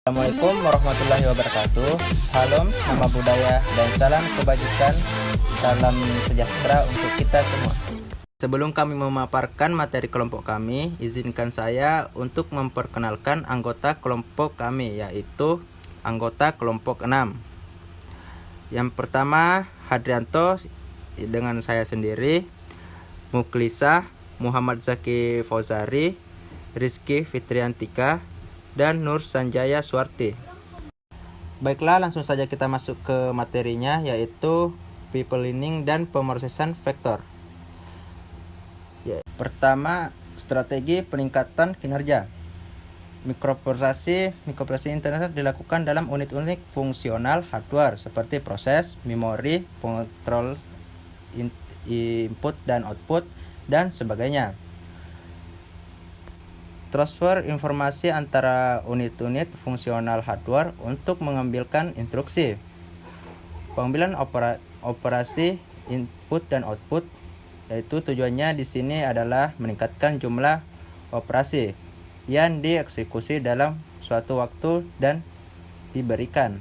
Assalamualaikum warahmatullahi wabarakatuh. Salam nama budaya dan salam kebajikan. Salam sejahtera untuk kita semua. Sebelum kami memaparkan materi kelompok kami, izinkan saya untuk memperkenalkan anggota kelompok kami, yaitu anggota kelompok 6. Yang pertama, Hadrianto dengan saya sendiri, Muklisah, Muhammad Zaki Fauzari, Rizky Fitriantika, dan Nur Sanjaya Suarti. Baiklah, langsung saja kita masuk ke materinya, yaitu pipelining dan pemrosesan vektor. Pertama, strategi peningkatan kinerja. Mikroprosesi internet dilakukan dalam unit-unit fungsional hardware seperti proses, memori, pengontrol input dan output, dan sebagainya. Transfer informasi antara unit-unit fungsional hardware untuk mengambilkan instruksi. Pengambilan operasi input dan output, yaitu tujuannya di sini adalah meningkatkan jumlah operasi yang dieksekusi dalam suatu waktu dan diberikan.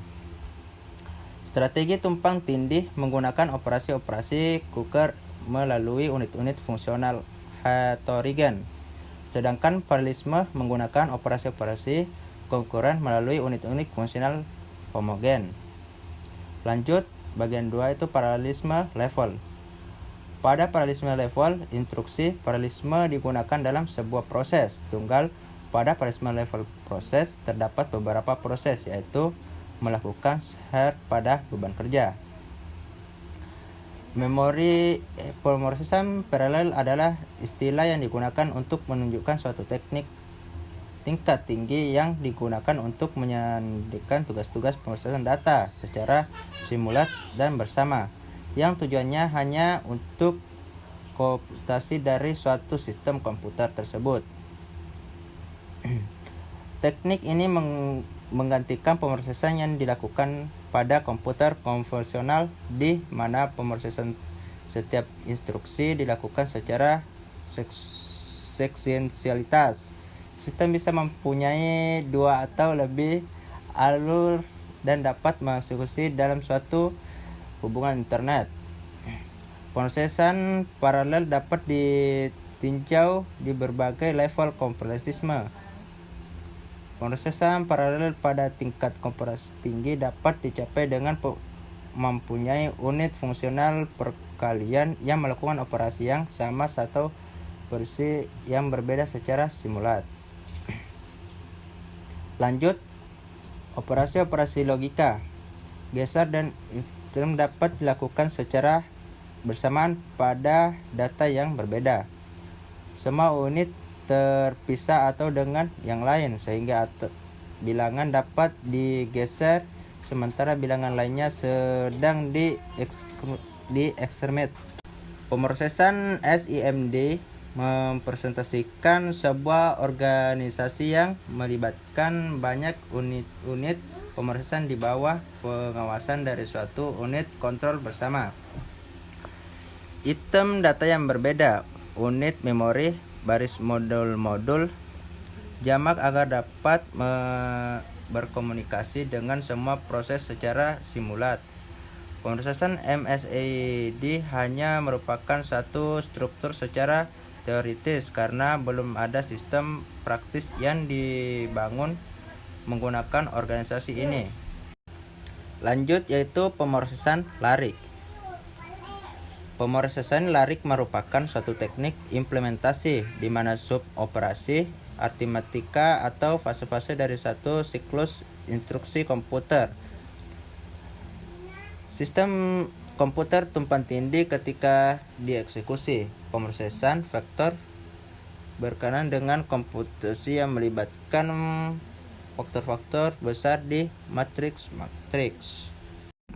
Strategi tumpang tindih menggunakan operasi-operasi Cocker melalui unit-unit fungsional heterogen. Sedangkan paralelisme menggunakan operasi-operasi konkuren melalui unit-unit fungsional homogen. Lanjut, bagian 2 itu paralelisme level. Pada paralelisme level, instruksi paralelisme digunakan dalam sebuah proses tunggal. Pada paralelisme level proses terdapat beberapa proses, yaitu melakukan share pada beban kerja. Memori pemrosesan paralel adalah istilah yang digunakan untuk menunjukkan suatu teknik tingkat tinggi yang digunakan untuk menyandingkan tugas-tugas pemrosesan data secara simulat dan bersama, yang tujuannya hanya untuk komputasi dari suatu sistem komputer tersebut. Teknik ini menggantikan pemrosesan yang dilakukan pada komputer konvensional, di mana pemrosesan setiap instruksi dilakukan secara sekuensialitas. Sistem bisa mempunyai 2 atau lebih alur dan dapat mengeksekusi dalam suatu hubungan internet. Pemrosesan paralel dapat ditinjau di berbagai level kompleksitasme. Pemrosesan paralel pada tingkat kompleksitas tinggi dapat dicapai dengan mempunyai unit fungsional perkalian yang melakukan operasi yang sama atau operasi yang berbeda secara simulat. Lanjut, operasi-operasi logika, geser dan interim dapat dilakukan secara bersamaan pada data yang berbeda. Semua unit terpisah atau dengan yang lain, sehingga bilangan dapat digeser sementara bilangan lainnya sedang diekstrimate. Pemrosesan SIMD mempresentasikan sebuah organisasi yang melibatkan banyak unit-unit pemrosesan di bawah pengawasan dari suatu unit kontrol bersama. Item data yang berbeda, unit memori, baris modul-modul, jamak agar dapat berkomunikasi dengan semua proses secara simulat. Pemrosesan MSID hanya merupakan satu struktur secara teoritis karena belum ada sistem praktis yang dibangun menggunakan organisasi ini. Lanjut, yaitu pemrosesan larik. Pemrosesan larik merupakan suatu teknik implementasi di mana sub operasi aritmatika atau fase-fase dari satu siklus instruksi komputer. Sistem komputer tumpang tindih ketika dieksekusi. Pemrosesan vektor berkenaan dengan komputasi yang melibatkan faktor-faktor besar di matriks.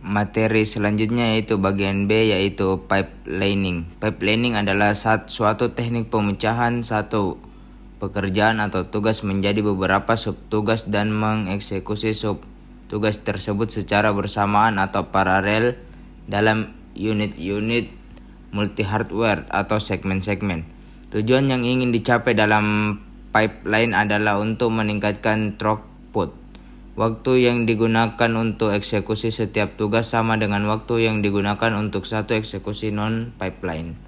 Materi selanjutnya yaitu bagian B, yaitu pipelining. Pipelining adalah suatu teknik pemecahan satu pekerjaan atau tugas menjadi beberapa subtugas dan mengeksekusi subtugas tersebut secara bersamaan atau paralel dalam unit-unit multi-hardware atau segmen-segmen. Tujuan yang ingin dicapai dalam pipeline adalah untuk meningkatkan throughput Waktu yang digunakan untuk eksekusi setiap tugas sama dengan waktu yang digunakan untuk satu eksekusi non-pipeline.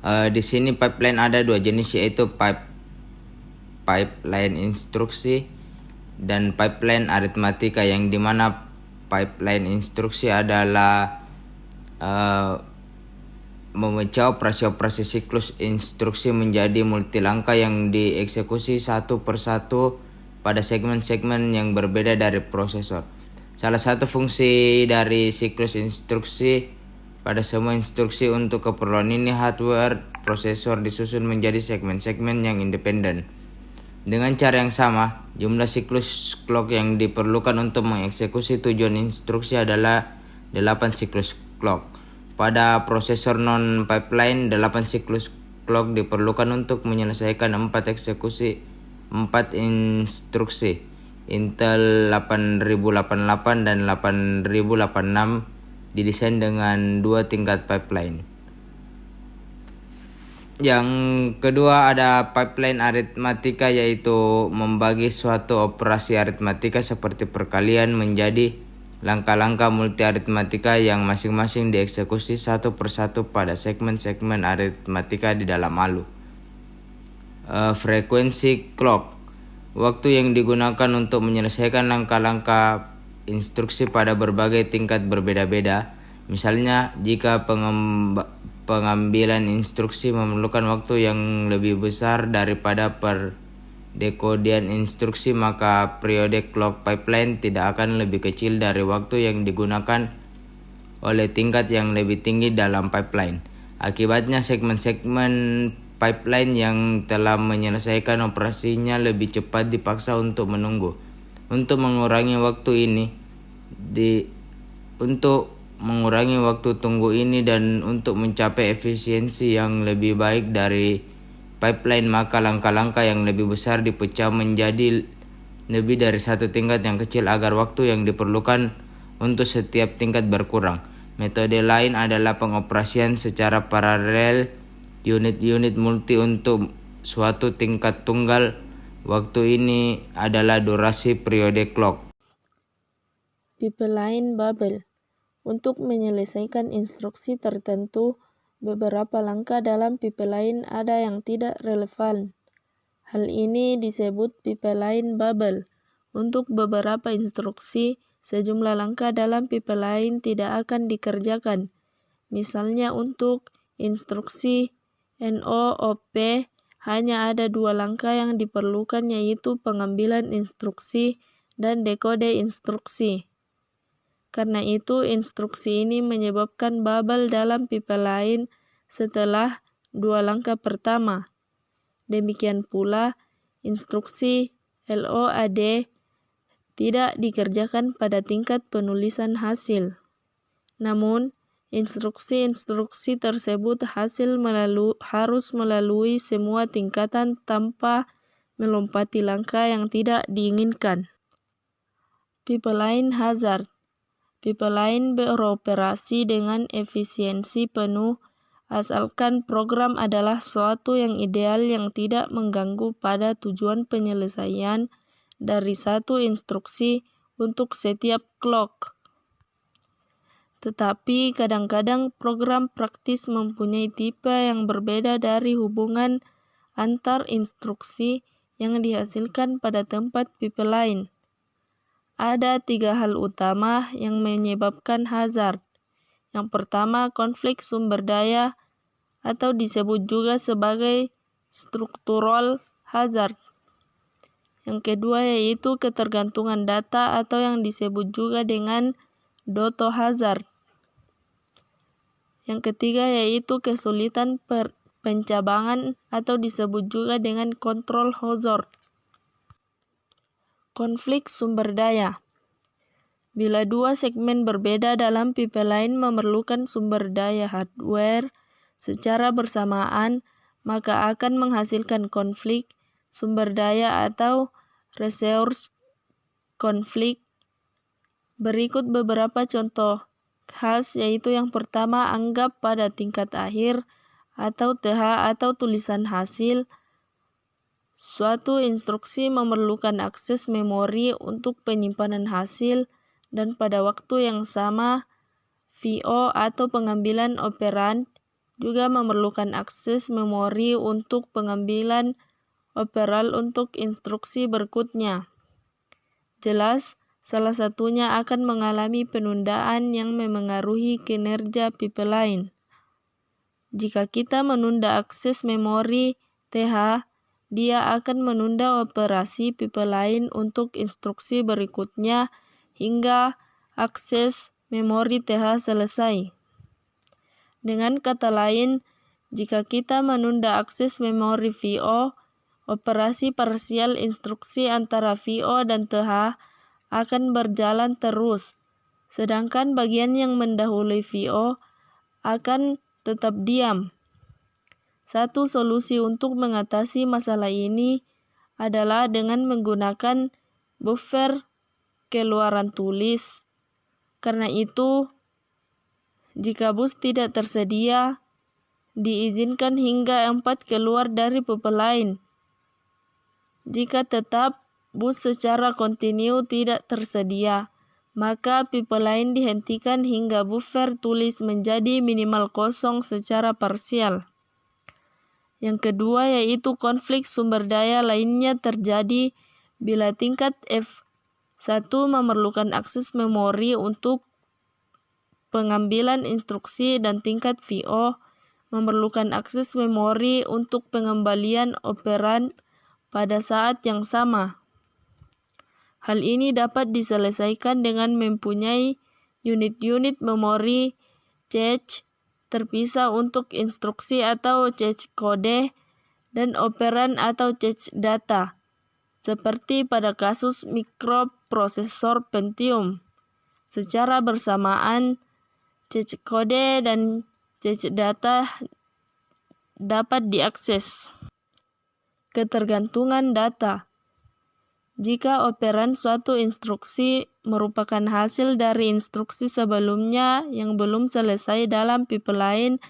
Di sini pipeline ada dua jenis, yaitu pipeline instruksi dan pipeline aritmatika, yang dimana pipeline instruksi adalah memecah operasi-operasi siklus instruksi menjadi multilangkah yang dieksekusi satu persatu pada segmen-segmen yang berbeda dari prosesor. Salah satu fungsi dari siklus instruksi pada semua instruksi untuk keperluan ini, hardware prosesor disusun menjadi segmen-segmen yang independen. Dengan cara yang sama, jumlah siklus clock yang diperlukan untuk mengeksekusi tujuan instruksi adalah 8 siklus clock. Pada prosesor non-pipeline, 8 siklus clock diperlukan untuk menyelesaikan 4 instruksi. Intel 8088 dan 8086 didesain dengan 2 tingkat pipeline. Yang kedua ada pipeline aritmatika, yaitu membagi suatu operasi aritmatika seperti perkalian menjadi langkah-langkah multi aritmatika yang masing-masing dieksekusi satu persatu pada segmen-segmen aritmatika di dalam ALU. Frekuensi clock, waktu yang digunakan untuk menyelesaikan langkah-langkah instruksi pada berbagai tingkat berbeda-beda. Misalnya, jika pengambilan instruksi memerlukan waktu yang lebih besar daripada dekodian instruksi, maka periode clock pipeline tidak akan lebih kecil dari waktu yang digunakan oleh tingkat yang lebih tinggi dalam pipeline. Akibatnya, segmen-segmen pipeline yang telah menyelesaikan operasinya lebih cepat dipaksa untuk menunggu. Untuk mengurangi waktu tunggu ini dan untuk mencapai efisiensi yang lebih baik dari pipeline, maka langkah-langkah yang lebih besar dipecah menjadi lebih dari satu tingkat yang kecil agar waktu yang diperlukan untuk setiap tingkat berkurang. Metode lain adalah pengoperasian secara paralel unit-unit multi untuk suatu tingkat tunggal. Waktu ini adalah durasi periode clock. Pipeline bubble. Untuk menyelesaikan instruksi tertentu, beberapa langkah dalam pipeline ada yang tidak relevan. Hal ini disebut pipeline bubble. Untuk beberapa instruksi, sejumlah langkah dalam pipeline tidak akan dikerjakan. Misalnya untuk instruksi NOOP, hanya ada 2 langkah yang diperlukan, yaitu pengambilan instruksi dan dekode instruksi. Karena itu, instruksi ini menyebabkan bubble dalam pipeline setelah 2 langkah pertama. Demikian pula, instruksi LOAD tidak dikerjakan pada tingkat penulisan hasil. Namun, instruksi-instruksi tersebut harus melalui semua tingkatan tanpa melompati langkah yang tidak diinginkan. Pipeline hazard. Pipeline beroperasi dengan efisiensi penuh asalkan program adalah suatu yang ideal yang tidak mengganggu pada tujuan penyelesaian dari satu instruksi untuk setiap clock. Tetapi kadang-kadang program praktis mempunyai tipe yang berbeda dari hubungan antar instruksi yang dihasilkan pada tempat pipeline. Ada 3 hal utama yang menyebabkan hazard. Yang pertama, konflik sumber daya atau disebut juga sebagai structural hazard. Yang kedua yaitu ketergantungan data atau yang disebut juga dengan Dotto hazard. Yang ketiga yaitu kesulitan pencabangan atau disebut juga dengan control hazard. Konflik sumber daya. Bila 2 segmen berbeda dalam pipeline memerlukan sumber daya hardware secara bersamaan, maka akan menghasilkan konflik sumber daya atau resource konflik. Berikut beberapa contoh khas, yaitu yang pertama, anggap pada tingkat akhir atau TH atau tulisan hasil Suatu instruksi memerlukan akses memori untuk penyimpanan hasil dan pada waktu yang sama VO atau pengambilan operan juga memerlukan akses memori untuk pengambilan operal untuk instruksi berikutnya. Jelas, salah satunya akan mengalami penundaan yang memengaruhi kinerja pipeline. Jika kita menunda akses memori TH, dia akan menunda operasi pipeline untuk instruksi berikutnya hingga akses memori TH selesai. Dengan kata lain, jika kita menunda akses memori VO, operasi parsial instruksi antara VO dan TH akan berjalan terus, sedangkan bagian yang mendahului VO akan tetap diam. Satu solusi untuk mengatasi masalah ini adalah dengan menggunakan buffer keluaran tulis. Karena itu, jika bus tidak tersedia, diizinkan hingga 4 keluar dari pipeline. Jika tetap bus secara kontinu tidak tersedia, maka pipeline dihentikan hingga buffer tulis menjadi minimal kosong secara parsial. Yang kedua yaitu konflik sumber daya lainnya terjadi bila tingkat F1 memerlukan akses memori untuk pengambilan instruksi dan tingkat VO memerlukan akses memori untuk pengembalian operan pada saat yang sama. Hal ini dapat diselesaikan dengan mempunyai unit-unit memori cache terpisah untuk instruksi atau cache kode dan operan atau cache data, seperti pada kasus mikroprosesor Pentium. Secara bersamaan, cache kode dan cache data dapat diakses. Ketergantungan data. Jika operan suatu instruksi merupakan hasil dari instruksi sebelumnya yang belum selesai dalam pipeline,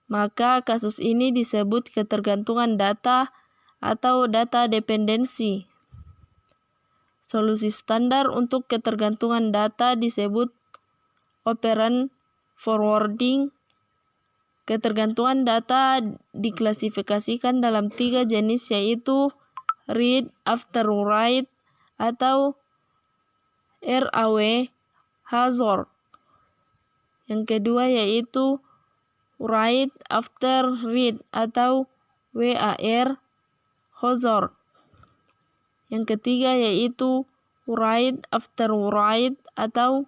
maka kasus ini disebut ketergantungan data atau data dependensi. Solusi standar untuk ketergantungan data disebut operan forwarding. Ketergantungan data diklasifikasikan dalam 3 jenis yaitu read after write atau RAW hazard. Yang kedua yaitu write after read atau WAR hazard. Yang ketiga yaitu write after write atau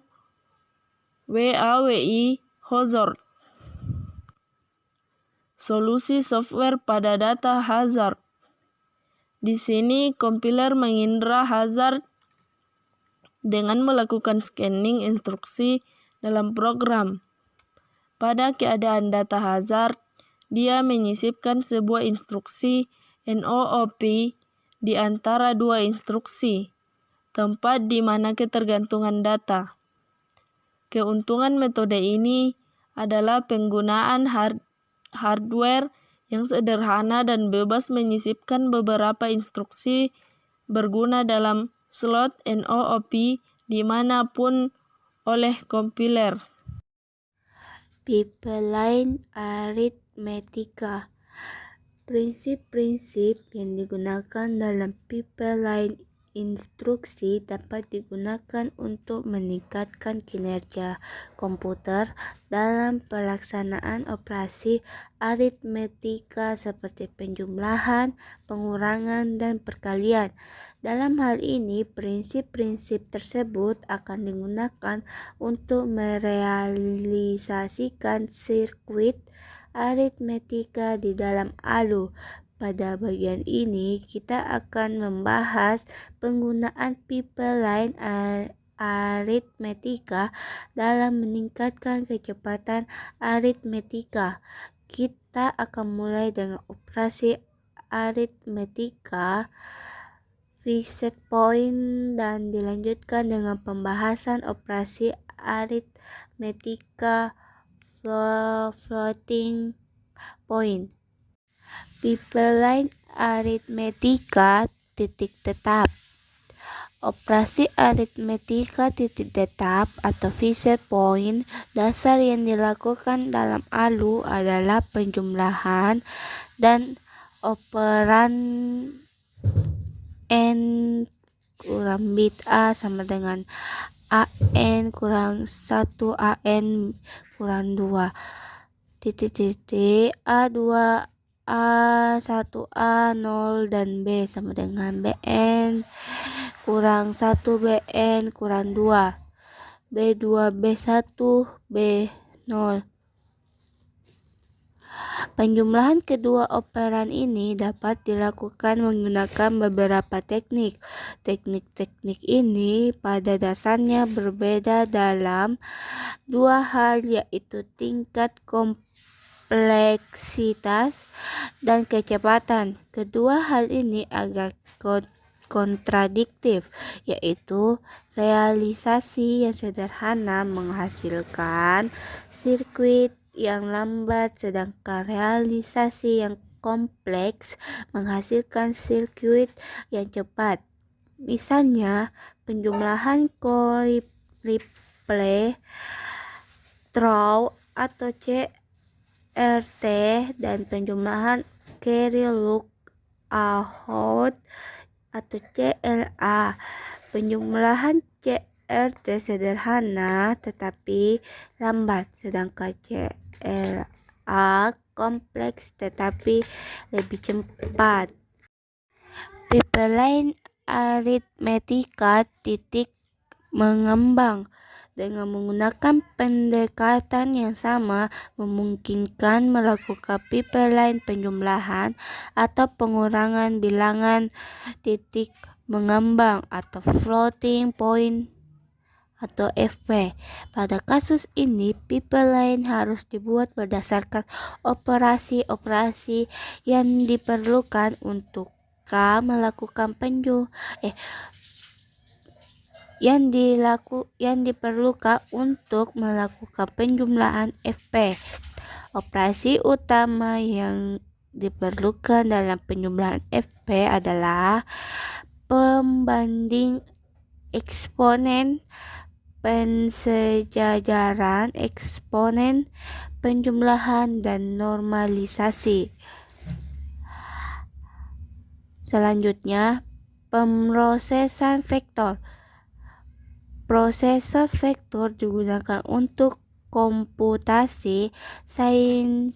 WAWI hazard. Solusi software pada data hazard. Di sini kompiler mengindra hazard dengan melakukan scanning instruksi dalam program. Pada keadaan data hazard, dia menyisipkan sebuah instruksi NOOP di antara 2 instruksi, tempat di mana ketergantungan data. Keuntungan metode ini adalah penggunaan hardware yang sederhana dan bebas menyisipkan beberapa instruksi berguna dalam slot NOOP dimanapun oleh kompiler. Pipeline arithmetika. Prinsip-prinsip yang digunakan dalam pipeline instruksi dapat digunakan untuk meningkatkan kinerja komputer dalam pelaksanaan operasi aritmetika seperti penjumlahan, pengurangan, dan perkalian. Dalam hal ini, prinsip-prinsip tersebut akan digunakan untuk merealisasikan sirkuit aritmetika di dalam ALU. Pada bagian ini, kita akan membahas penggunaan pipeline aritmetika dalam meningkatkan kecepatan aritmetika. Kita akan mulai dengan operasi aritmetika reset point dan dilanjutkan dengan pembahasan operasi aritmetika floating point. Pipeline aritmetika titik tetap. Operasi aritmetika titik tetap atau fixed point dasar yang dilakukan dalam ALU adalah penjumlahan dan operan n kurang bit a sama dengan an kurang 1 an kurang 2 titik a2 a1 a0 dan b sama dengan bn kurang 1 bn kurang 2 b2 b1 b0. Penjumlahan kedua operan ini dapat dilakukan menggunakan beberapa teknik. Teknik-teknik ini pada dasarnya berbeda dalam dua hal, yaitu tingkat kompleksitas dan kecepatan. Kedua hal ini agak kontradiktif, yaitu realisasi yang sederhana menghasilkan sirkuit yang lambat, sedangkan realisasi yang kompleks menghasilkan sirkuit yang cepat. Misalnya, penjumlahan ripple, throw atau CRT dan penjumlahan carry look out atau CLA. Penjumlahan CRT sederhana tetapi lambat, sedangkan CLA kompleks tetapi lebih cepat. Pipeline aritmetika titik mengembang dengan menggunakan pendekatan yang sama memungkinkan melakukan pipeline penjumlahan atau pengurangan bilangan titik mengembang atau floating point atau FP. Pada kasus ini, pipeline harus dibuat berdasarkan operasi-operasi yang diperlukan untuk melakukan yang diperlukan untuk melakukan penjumlahan FP. Operasi utama yang diperlukan dalam penjumlahan FP adalah pembanding eksponen, pensejajaran eksponen, penjumlahan, dan normalisasi. Selanjutnya, pemrosesan vektor. Prosesor vektor digunakan untuk komputasi saintifik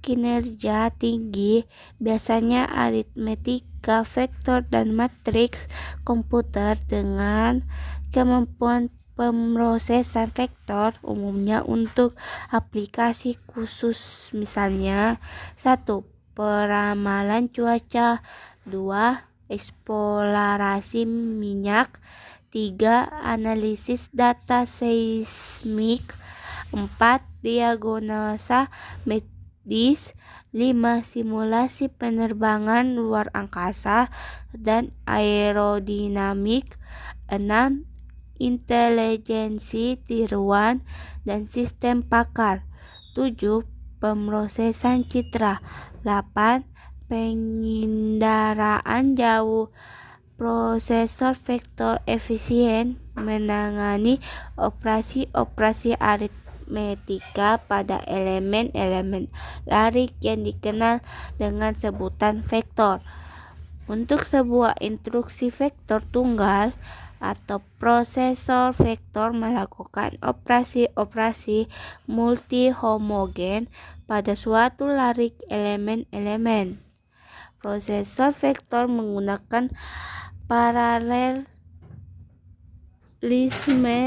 kinerja tinggi, biasanya aritmetika vektor dan matriks komputer dengan kemampuan pemrosesan vektor, umumnya untuk aplikasi khusus, misalnya 1. Peramalan cuaca, 2. Eksplorasi minyak, 3. Analisis data seismik, 4. Diagnosa medis, 5. Simulasi penerbangan luar angkasa dan aerodinamik, 6. Intelijensi tiruan dan sistem pakar, 7. Pemrosesan citra, 8. Pengindaraan jauh. Prosesor vektor efisien menangani operasi-operasi aritmetika pada elemen-elemen larik yang dikenal dengan sebutan vektor. Untuk sebuah instruksi vektor tunggal atau prosesor vektor melakukan operasi-operasi multi-homogen pada suatu larik elemen-elemen. Prosesor vektor menggunakan paralelisme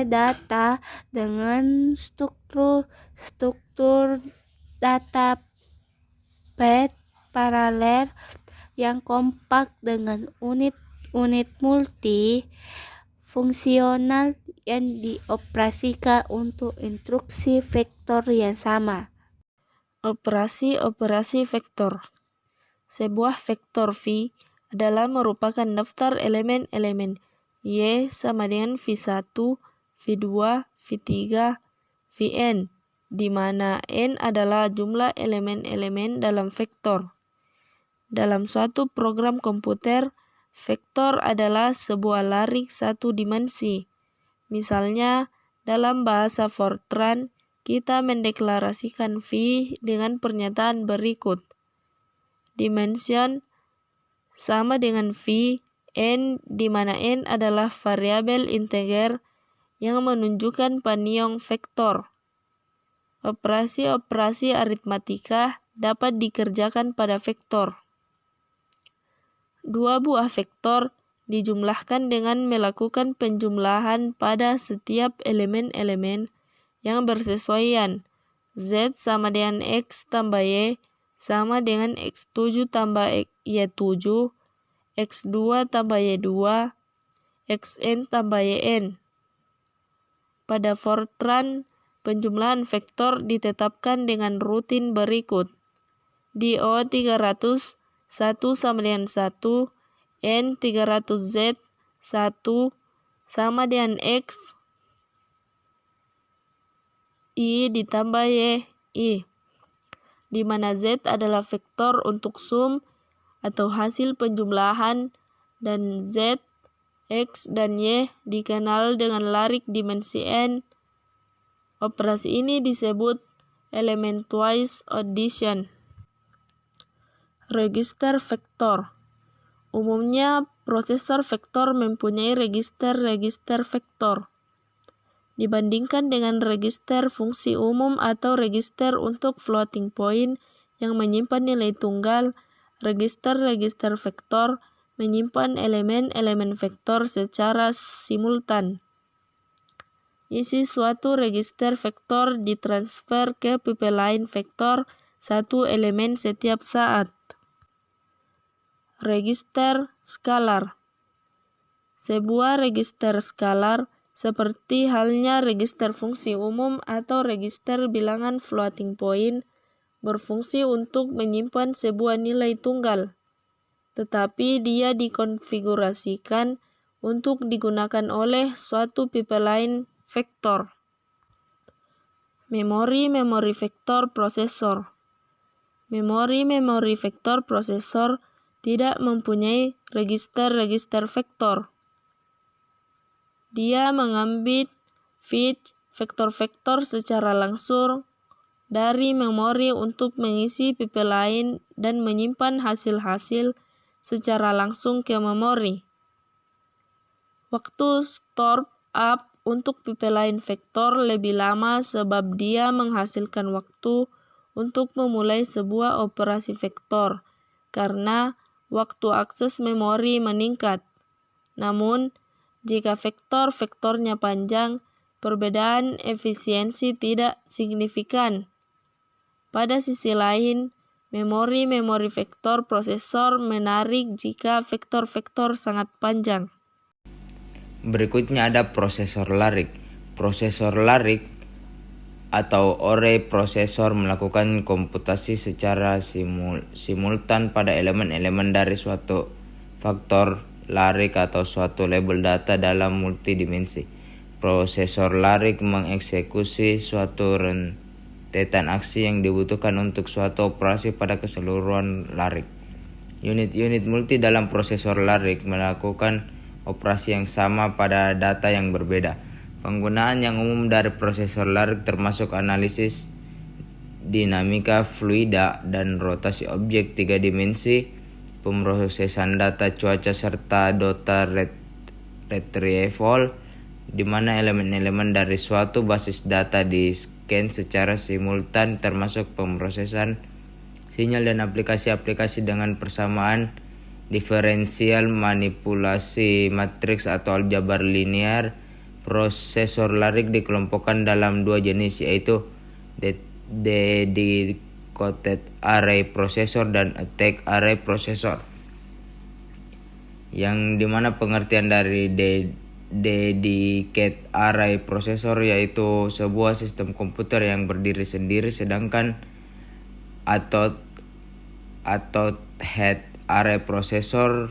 data dengan struktur data pet paralel yang kompak dengan unit multi fungsional yang dioperasikan untuk instruksi vektor yang sama. Operasi-operasi vektor. Sebuah vektor V adalah merupakan daftar elemen-elemen Y sama dengan V1, V2, V3, Vn di mana n adalah jumlah elemen-elemen dalam vektor. Dalam suatu program komputer, vektor adalah sebuah larik satu dimensi. Misalnya, dalam bahasa Fortran, kita mendeklarasikan V dengan pernyataan berikut. Dimension sama dengan V, n di mana n adalah variabel integer yang menunjukkan paniong vektor. Operasi-operasi aritmatika dapat dikerjakan pada vektor. Dua buah vektor dijumlahkan dengan melakukan penjumlahan pada setiap elemen-elemen yang bersesuaian. Z sama dengan X tambah Y sama dengan X7 tambah Y7, X2 tambah Y2, Xn tambah Yn. Pada Fortran, penjumlahan vektor ditetapkan dengan rutin berikut. DO 300, 1 sama dengan 1, N 300Z, 1 sama dengan X, I ditambah Y, I, di mana Z adalah vektor untuk sum atau hasil penjumlahan dan Z, X, dan Y dikenal dengan larik dimensi N. Operasi ini disebut elementwise addition. Register vektor. Umumnya, prosesor vektor mempunyai register-register vektor. Dibandingkan dengan register fungsi umum atau register untuk floating point yang menyimpan nilai tunggal, register-register vektor menyimpan elemen-elemen vektor secara simultan. Isi suatu register vektor ditransfer ke pipe lain vektor satu elemen setiap saat. Register skalar. Sebuah register skalar seperti halnya register fungsi umum atau register bilangan floating point berfungsi untuk menyimpan sebuah nilai tunggal, tetapi dia dikonfigurasikan untuk digunakan oleh suatu pipe lain vektor. Memori vektor prosesor. Memori vektor prosesor tidak mempunyai register-register vektor. Dia mengambil feed vektor-vektor secara langsung dari memori untuk mengisi pipe lain dan menyimpan hasil-hasil secara langsung ke memori. Waktu store up untuk pipe lain vektor lebih lama sebab dia menghasilkan waktu untuk memulai sebuah operasi vektor karena waktu akses memori meningkat. Namun, jika vektor-vektornya panjang, perbedaan efisiensi tidak signifikan. Pada sisi lain, memori vektor prosesor menarik jika vektor-vektor sangat panjang. Berikutnya ada prosesor larik. Prosesor larik atau array prosesor melakukan komputasi secara simultan pada elemen-elemen dari suatu faktor larik atau suatu label data dalam multidimensi. Prosesor larik mengeksekusi suatu rentetan aksi yang dibutuhkan untuk suatu operasi pada keseluruhan larik. Unit-unit multi dalam prosesor larik melakukan operasi yang sama pada data yang berbeda. Penggunaan yang umum dari prosesor larik termasuk analisis dinamika fluida dan rotasi objek 3 dimensi, pemrosesan data cuaca serta data retrieval, di mana elemen-elemen dari suatu basis data di-scan secara simultan termasuk pemrosesan sinyal dan aplikasi-aplikasi dengan persamaan diferensial, manipulasi matriks atau aljabar linear. Prosesor larik dikelompokkan dalam dua jenis, yaitu dedicated array processor dan attack array processor, yang dimana pengertian dari dedicated array processor yaitu sebuah sistem komputer yang berdiri sendiri, sedangkan atau head array processor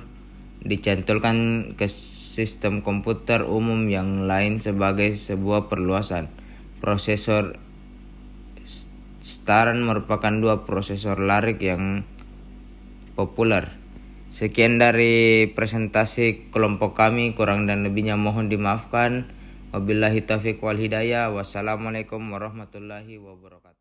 dicantolkan ke sistem komputer umum yang lain sebagai sebuah perluasan. Prosesor transistor merupakan dua prosesor larik yang populer. Sekian dari presentasi kelompok kami, kurang dan lebihnya mohon dimaafkan. Wabillahi taufiq wal hidayah. Wassalamualaikum warahmatullahi wabarakatuh.